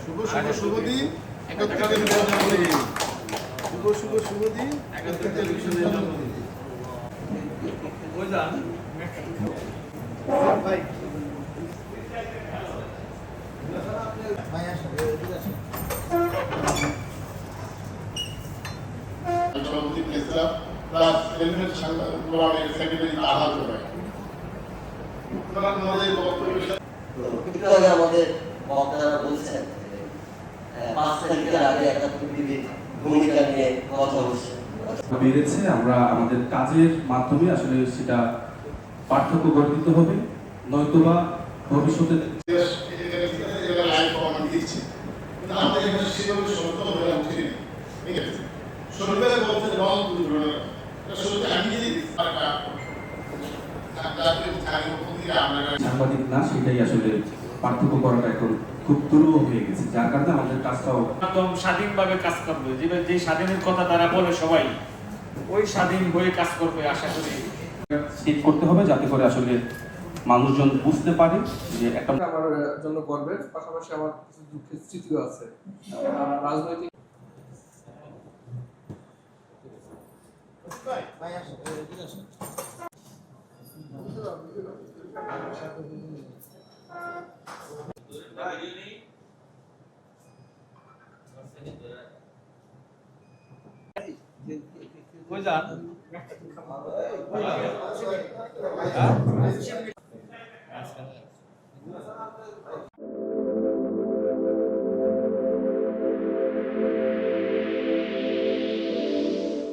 শুভ শুভ শুভ দিন 71 জন্মদিন। শুভ শুভ শুভ দিন 71 জন্মদিন। ভাই ভাই আসুন এদিকে আসুন। সভাপতি প্রেসিডেন্ট প্লাস এলিমেন্ট কোরআনের সেক্রেটারি আহাদ ভাই। আপনারা আমাদের বক্তব্য একটু আগে আমাদের বক্তারা বলছেন 5 তারিখের আগে একটা পৃথিবীর ভূমিকা নিয়ে কথা বলছে বেড়েছে। আমরা আমাদের কাজের মাধ্যমে আসলে সেটা পার্থক্য গঠিত হবে, নয়তোবা ভবিষ্যতে দেশ এটা লাইভ কমান্ড দিচ্ছে, কিন্তু আমাদের এখানে সেভাবে সত্য হয়ে উঠেনি। ঠিক আছে, শনিবারে বলতে রং দুর্ঘটনা এটা সত্যি আমি যদি সাংবাদিক না, সেটাই আসলে পার্থক্য করাটা এখন খুব দুরূহ হয়ে গেছে, যার কারণে আমাদের কাজটাও একদম স্বাধীনভাবে কাজ করবে। যে স্বাধীনের কথা তারা বলে সবাই, ওই স্বাধীন হয়ে কাজ করবে আশা করি। সেট করতে হবে যাতে করে আসলে মানুষজন বুঝতে পারে যে একটা আমার জন্য গর্বের, পাশাপাশি আমার কিছু দুঃখের স্মৃতিও আছে। রাজনৈতিক কই যান?